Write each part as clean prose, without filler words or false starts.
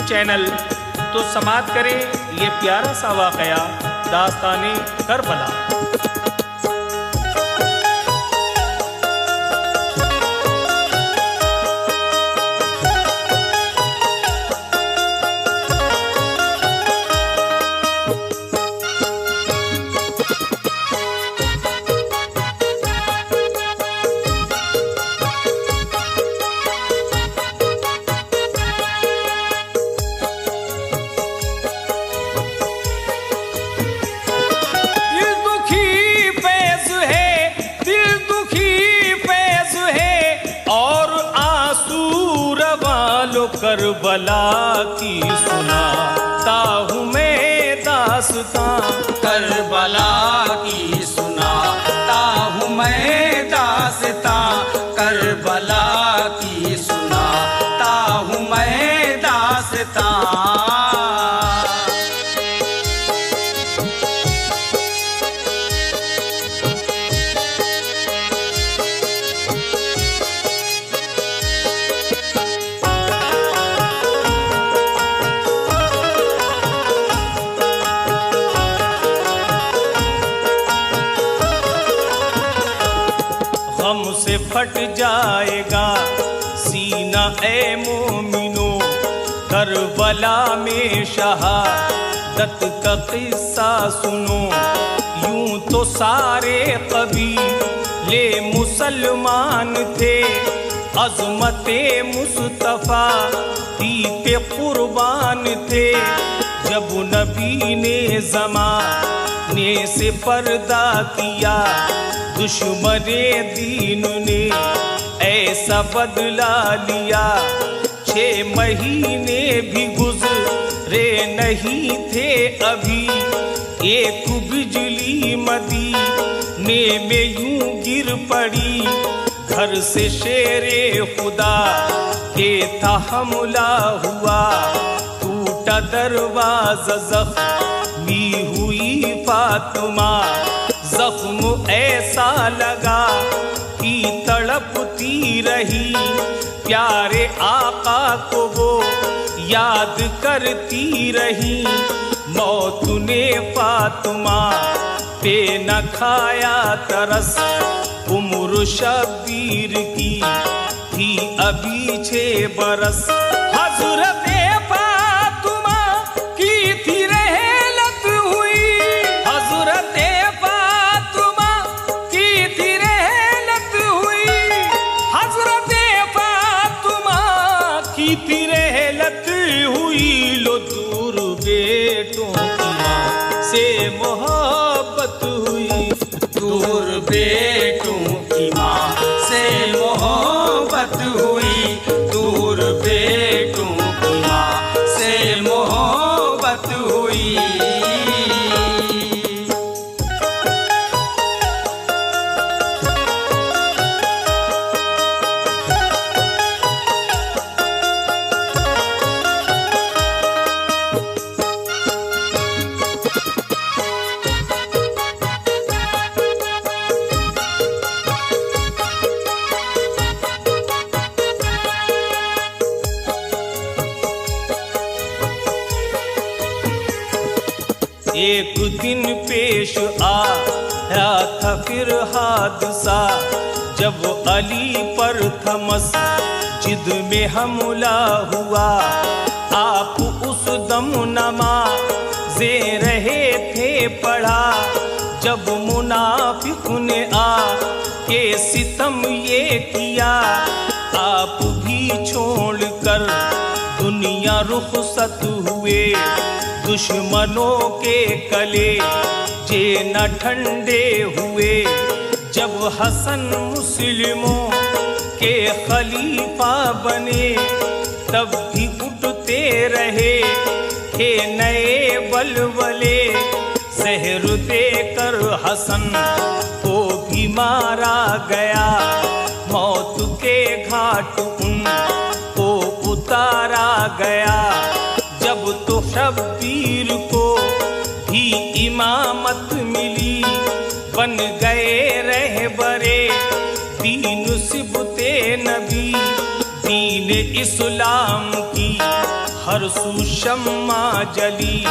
Channel तो समाप्त करें ये प्यारा सा वाक़या दास्ताने करबला। करबला की सुनाता हूँ मैं दास्तां, करबला की सुनाता हूँ मैं दास्तां, करबला की सुनाता हूँ मैं दास्तां। गम से फट जाएगा सीना ए मोमिनो, करबला में शहादत का किस्सा सुनो। यूं तो सारे कबीले मुसलमान थे, अज़मते मुस्तफ़ा ही पे कुर्बान थे। जब नबी ने ज़माने से पर्दा किया, दुश्मने दीन ने ऐसा बदला लिया। 6 महीने भी गुजरे नहीं थे अभी, एक बिजली मदीने में यूं गिर पड़ी। घर से शेरे खुदा के था हमला हुआ, टूटा दरवाज़ा ज़ख्मी हुई फातिमा। जख्म ऐसा लगा कि तड़पती रही, प्यारे आका को वो याद करती रही। मौत ने फातिमा पे न खाया तरस, उम्र शबीर की थी अभी 6 बरस। हज़रत फातिमा की थी रहलत हुई, हज़रत फातिमा की थी रहलत हुई, हज़रत फातिमा की थी रहलत हुई। लो दूर बेटों की माँ से मोहब्बत हुई, दूर बेटों की माँ से मोहब्बत हुई, दूर बेटों की माँ से मोहब्बत हुई। एक दिन पेश आया था फिर हादसा, जब अली पर था मस्जिद में हमला हुआ। आप उस दम नमाज़े रहे थे पढ़ा, जब मुनाफिक ने आके सितम ये किया। आप भी छोड़कर दुनिया रुखसत हुए, दुश्मनों के कले जे न ठंडे हुए। जब हसन मुस्लिमों के खलीफा बने, तब भी उठते रहे थे नए बलबले। जहर देकर हसन को भी मारा गया, मौत के घाट उनको उतारा गया। जब तो शब्बीर को भी इमामत मिली, बन गए रहबरे दीन सिबते नबी। दीन इस्लाम की हर सू शम्मा जली,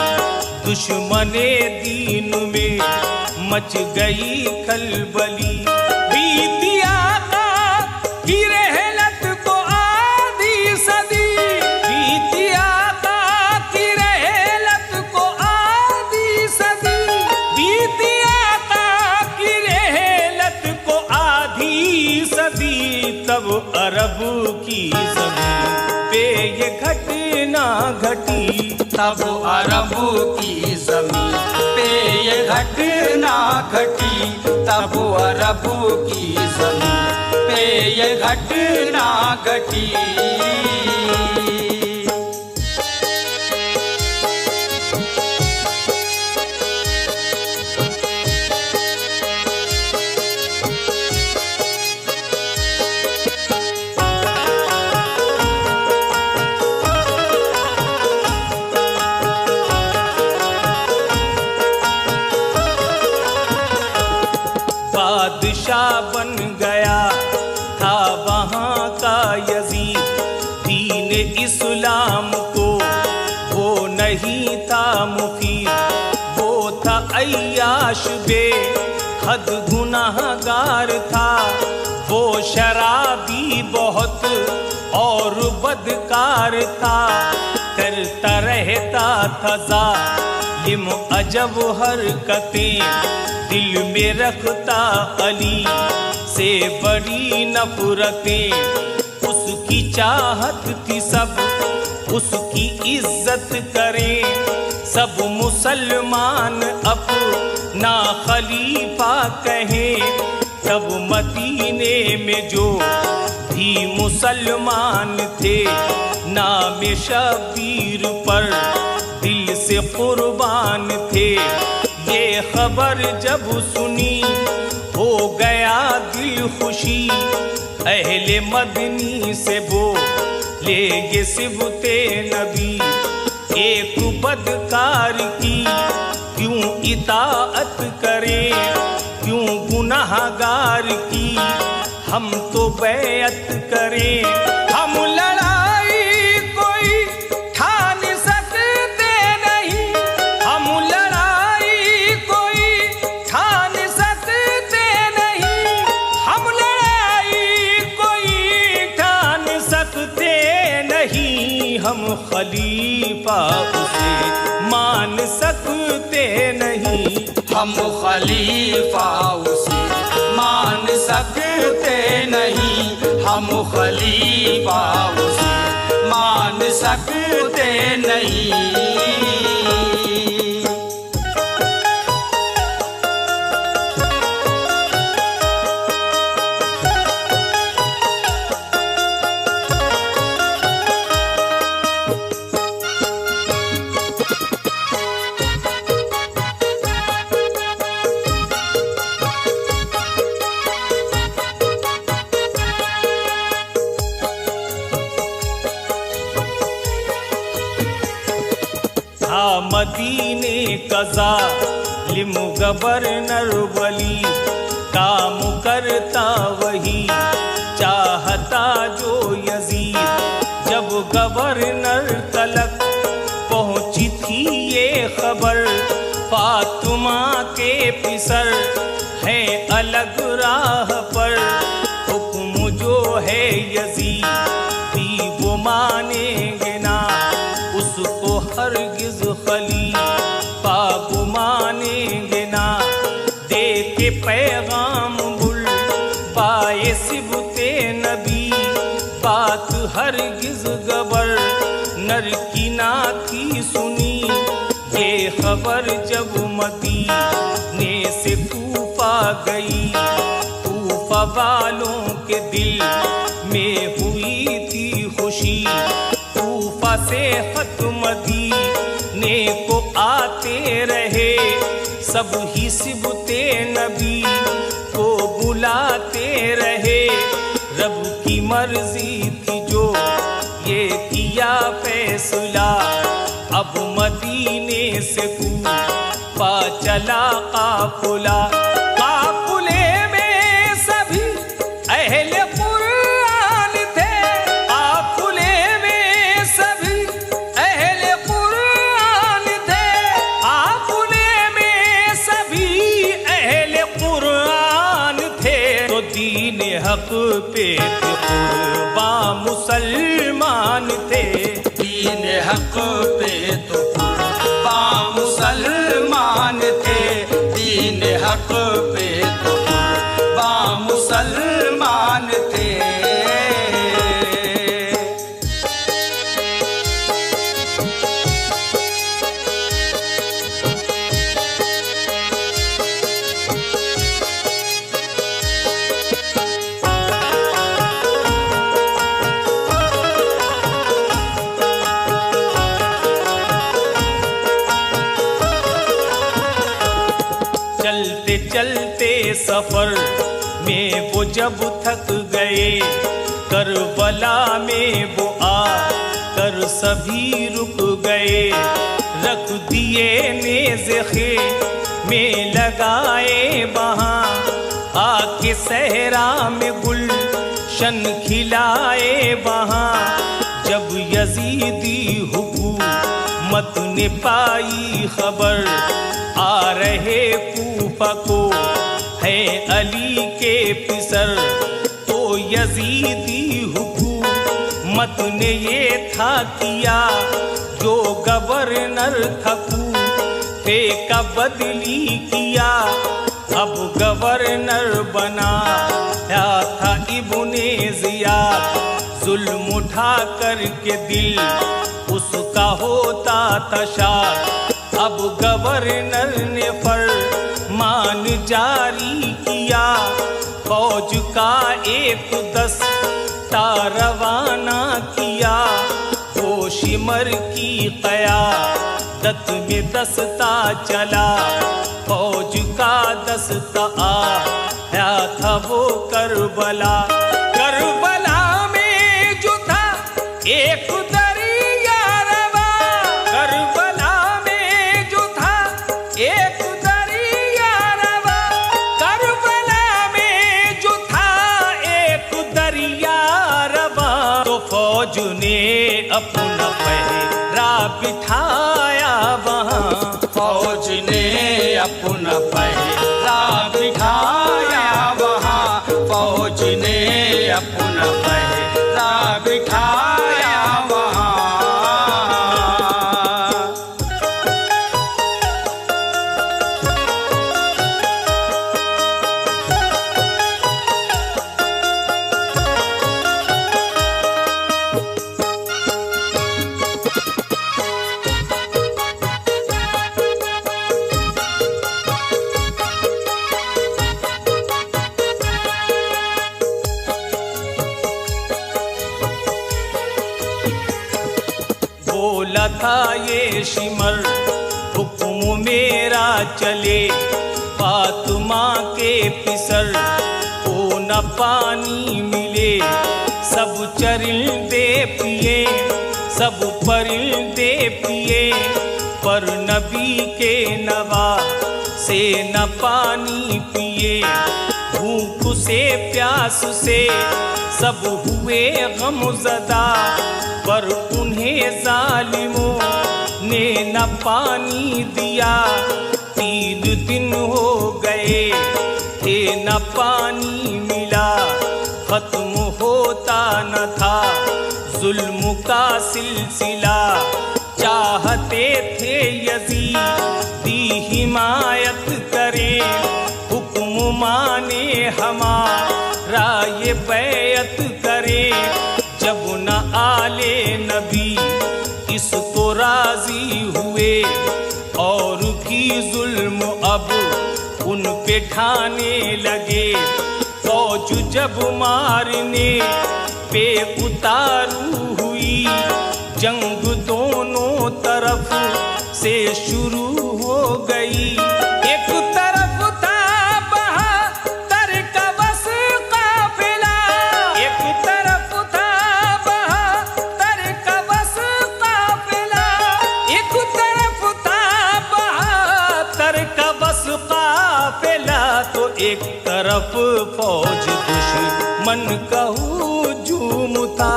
दुश्मने दीन में मच गई खलबली। बीती आका की रहलत को आधी सदी, बीती आका की रहलत को आधी सदी, बीती आका की रहलत को आधी सदी। तब अरब की ज़मीन पे ये घटना घटी, तब अरब की जमीन पे ये घटना घटी, तब अरब की जमीन पे ये घटना घटी। बादशाह बन गया था वहाँ का यजीद, दीन इस्लाम को वो नहीं था मुफीद। वो था अय्याश बे हद गुनाहगार था, वो शराबी बहुत और बदकार था। करता रहता था जालिम अजब हरकतें, दिल में रखता अली से बड़ी नफरतें। उसकी चाहत थी सब उसकी इज्जत करें, सब मुसलमान अपना खलीफा कहें। तब मदीने में जो भी मुसलमान थे, नाम शबीर पर दिल से कुर्बान थे। ये खबर जब सुनी हो गया दिल खुशी, अहले मदनी से बोले ये सिबते नबी। एक बदकार की क्यों इताअत करें, क्यों गुनाहगार की हम तो बैअत करें। हम लड़ाई कोई ठान सकते नहीं, हम लड़ाई कोई ठान सकते नहीं, हम लड़ाई कोई ठान सकते नहीं। हम खलीफा उसे मान सकते नहीं, हम खलीफा उसे मान सकते नहीं, हम खलीफा उसे मान सकते नहीं। मदीने का ज़ालिम गवर्नर वली, काम करता वही चाहता जो यजीद। जब गवर्नर तलक पहुंची थी ये खबर, फातिमा के पिसर हैं अलग राह पर। हुक्म जो है यजीदी वो मानेंगे ना, उसको हरगिज खलीफा मानेंगे ना। दे के पैगाम बुल पाए सिबते नबी, बात हरगिज गवर्नर की ना थी सुनी। ये खबर जब मदीने से कूफा गई, कूफा वालों के दिल में हुई थी खुशी। कूफा से खत मदीने को आते रहे, सब ही सिबते नबी को बुलाते रहे। रब की मर्जी थी जो ये किया फैसला, अब मदीने से कूफा चला काफिला। काफिले में सभी अहले कुरान थे, काफिले में सभी पे कुर्बा मुसलमान थे। दीन हक पे तो कुर्बा मुसलमान थे, दीन हक पे तो कुर्बा मुसलमान थे। चलते चलते सफर में वो जब थक गए, करबला में वो आ कर सभी रुक गए। रख दिए नेज़े में लगाए वहाँ, आके सहरा में गुलशन खिलाए वहाँ। जब यजीदी हुकूमत ने पाई खबर, आ रहे कूफा को है अली के पिसर, तो यजीदी हुकूमत ने ये था किया जो गवर्नर था कूफे का बदली किया। अब गवर्नर बनाया था इब्ने ज़ियाद, जुल्म उठा करके दिल उसका होता था शाद। अब गवर्नर ने फरमान जारी किया, फौज का एक दस्ता रवाना किया। वो शिमर की क़यादत में दस्ता चला, फौज का दस्ता आया था वो करबला। करबला में जो था एक दरिया रवा, करबला में जो था एक दरिया रवा, करबला में जो था एक दरिया रवा। तो फौज ने अपना पहरा बिठाया वहाँ, फौज ने अपना पहरा बिठाया वहाँ, फौज ने अपना पहरा बिठाया वहाँ। बोला था ये शिमर हुक्म मेरा चले, फातिमा के पिसर को न पानी मिले। सब चरिंदे पिए, सब परिंदे पिए, पर नबी के नवा से न पानी पिए। भूख से प्यास से सब हुए गमज़दा, पर उन्हें जालिमों ने न पानी दिया। 3 दिन हो गए थे न पानी मिला, खत्म होता न था जुल्म का सिलसिला। चाहते थे यजीदी हिमायत करे, हुक्म माने हमारा ये बैयत करे। जब न आले नबी इसको राजी हुए, और भी जुल्म अब उन पे ढाने लगे। फौज जब मारने पे उतारू हुई, जंग दोनों तरफ से शुरू हो गई। एक तरफ था बहादुर का बस काफिला, एक तरफ था बहादुर का बस काफिला, एक तरफ था बहादुर का बस काफिला। तो एक तरफ फौज दुश्मन का हुजूम था,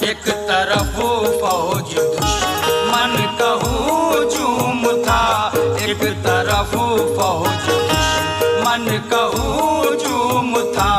एक तरफ फौज दुश्मन का हुजूम था, एक तरफ फौज दुश्मन का हुजूम था।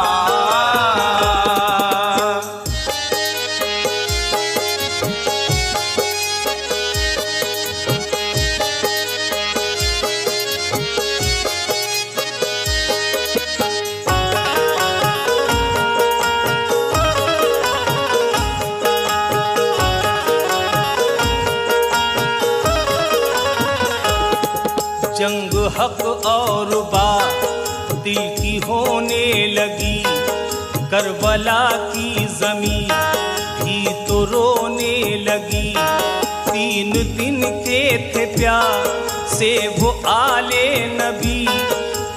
जंग हक और बातिल की होने लगी। करबला की ज़मीं भी तो रोने लगी। 3 दिन के थे प्यासे वो आले नबी,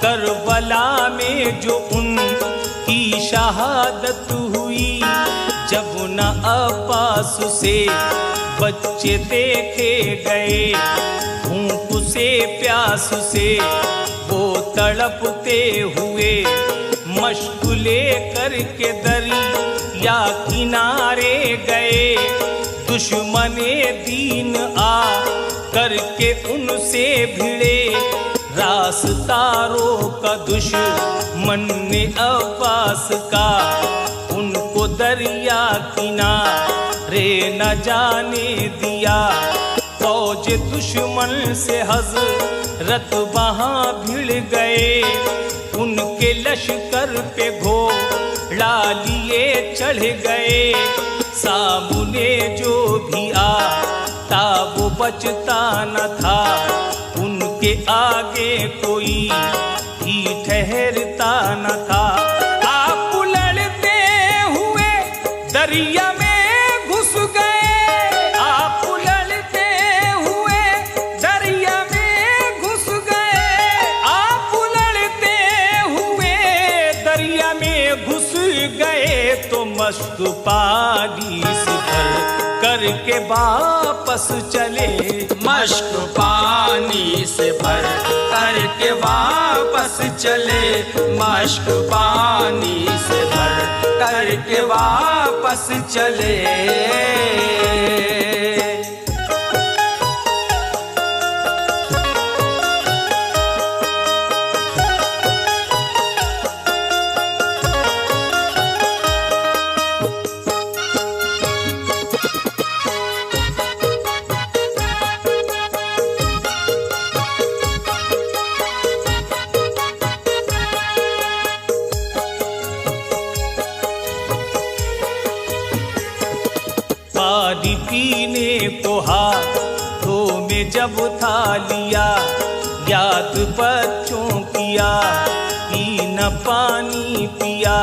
करबला में जो उनकी शहादत हुई। जब न अब्बास से बच्चे देखे गए, भूख से प्यास से वो तड़पते हुए, मशगुले करके दरिया किनारे गए। दुश्मने दीन आ करके उनसे भिड़े, रास्ता रोका दुश्मन ने अब्बास का, उनको दरिया किनारे न जाने दिया। फौज दुश्मन से हजरत वहाँ भिड़ गए, उनके लश्कर पे घोड़ा लिए चढ़ गए। सामने जो भी आता वो बचता न था, उनके आगे कोई भी ठहरता न था। आप लड़ते हुए दरिया में घुस गए, आप लड़ते हुए दरिया में घुस गए, आप लड़ते हुए दरिया में घुस गए। तो मस्त पानी से भर करके वापस चले, मश्क पानी से भर करके वापस चले, मश्क पानी से भर करके वापस चले। पानी पीने को हाथों में जब था लिया, याद बच्चों किया पीना पानी पिया।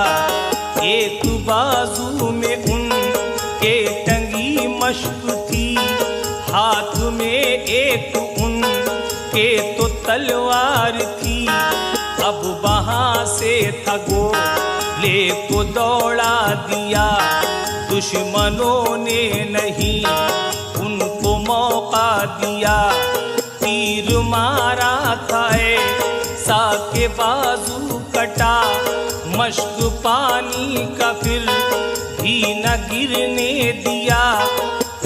एक बाजू में उनके टंगी मश्क थी, हाथ में एक उनके तो तलवार थी। अब वहाँ से था गोले को दौड़ा दिया, दुश्मनों ने नहीं उनको मौका दिया। तीर मारा खाए साके बाजू कटा, मश्क पानी का फिर भी न गिरने दिया।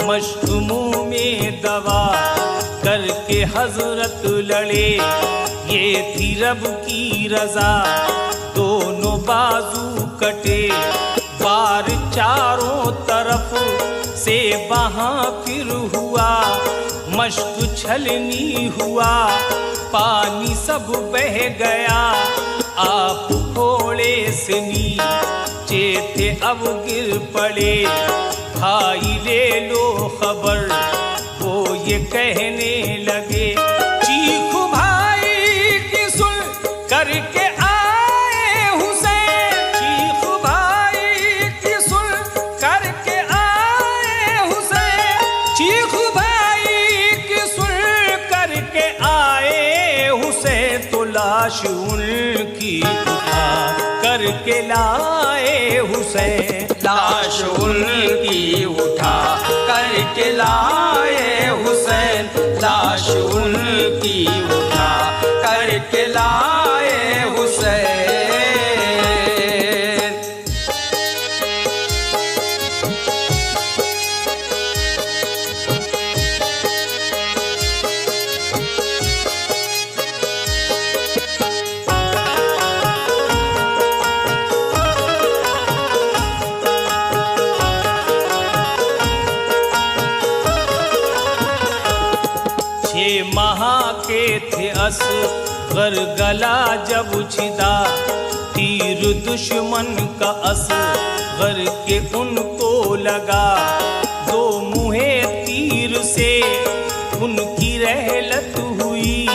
मश्क मुंह में दवा करके हजरत लड़े, ये थी रब की रजा, दोनों बाजू कटे। बार चारों तरफ से वहाँ फिर हुआ, मश्क छलनी हुआ, पानी सब बह गया। आप घोड़े से नीचे थे अब गिर पड़े, भाई ले लो खबर, वो ये कहने लगे। चीख भाई की सुन करके आए हुसैन, चीख भाई की सुन करके आए हुसैन, चीख भाई की सुन करके आए हुसैन। तो लाश उनकी उठा करके लाए हुसैन, लाश उनकी उठा करके लाए हुसैन, लाश उनकी उठा करके लाए हुसैन। के थे असगर गला जब छिदा, तीर दुश्मन का असगर के उनको लगा। दो मुहे तीर से उनकी रहलत हुई,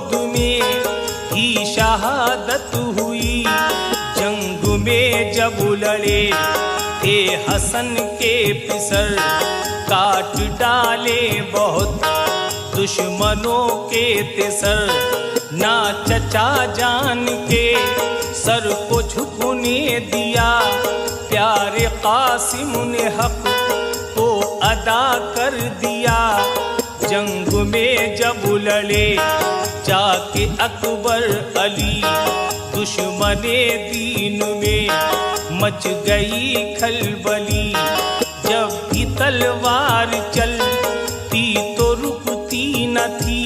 गोद में ही शहादत हुई। जंग में जब लड़े थे हसन के पिसर, काट डाले बहुत दुश्मनों के तेसर। ना चचा जान के सर को झुकने दिया, प्यारे कासिम ने हक को अदा कर दिया। जंग में जब लड़े जाके अकबर अली, दुश्मने दीन में मच गई खलबली। जब भी तलवार चलती तो रुकती न थी,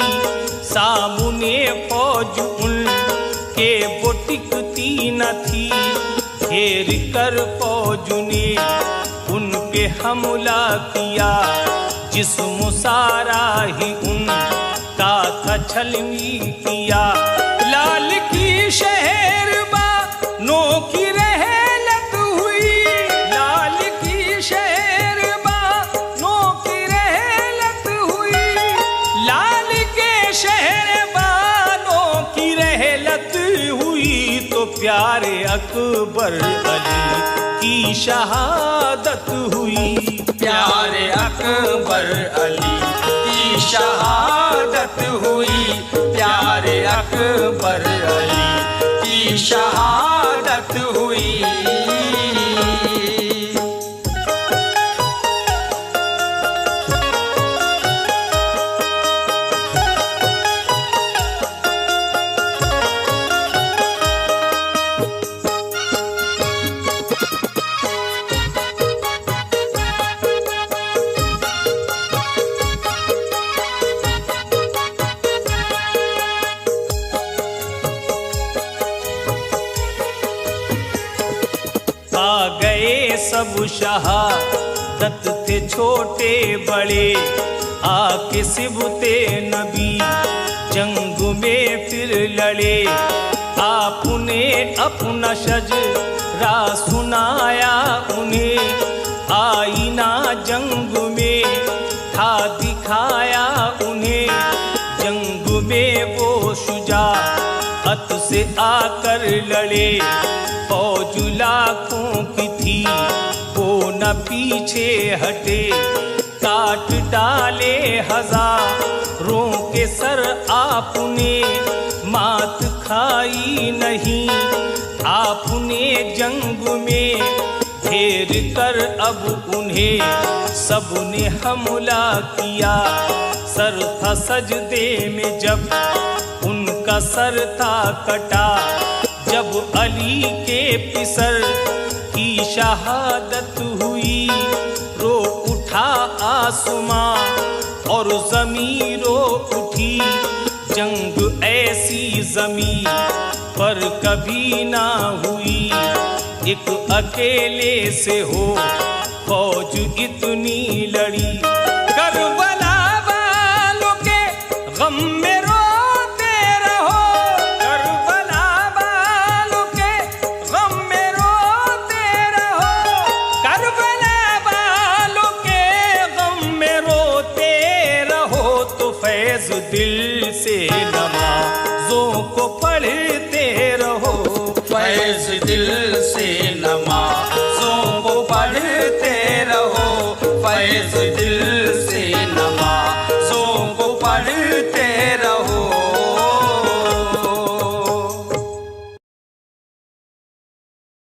सामने फौज उनके वो टिकती न थी। घेर कर फौज ने उन पे हमला किया, जिस्म सारा ही उनका था छलनी किया। लाल की शहर बानों की रहलत हुई, लाल की शहर बानों की रहलत हुई। लाल के शहर बानों की रहलत हुई तो प्यारे अकबर अली की शहादत हुई। प्यारे अकबर अली की शहादत हुई। प्यारे अकबर अली की शहादत हुई। सब शहादत थे छोटे बड़े, आके सिबते नबी जंग में फिर लड़े। आपने अपना शजरा सुनाया उन्हें, आईना जंग में था दिखाया उन्हें। जंग में वो शुजाअत से आकर लड़े, फौज लाखों की थी वो न पीछे हटे। काट डाले हजारों के सर आपने, मात खाई नहीं आपने जंग में। घेर कर अब उन्हें सबने हमला किया, सर था सजदे में जब उनका सर था कटा। जब अली के पिसर की शहादत हुई, रो उठा आसमां और ज़मीं रो उठी। जंग ऐसी ज़मीं पर कभी ना हुई, एक अकेले से हो फौज इतनी लड़ी। करबला वालों के गम में रोते रहो, करबला वालों के गम में रोते रहो। करबला वालों के गम में रोते रहो तो फैज़ दिल से नमाज़ों को पढ़ते रहो। फैज़ दिल से नमाज़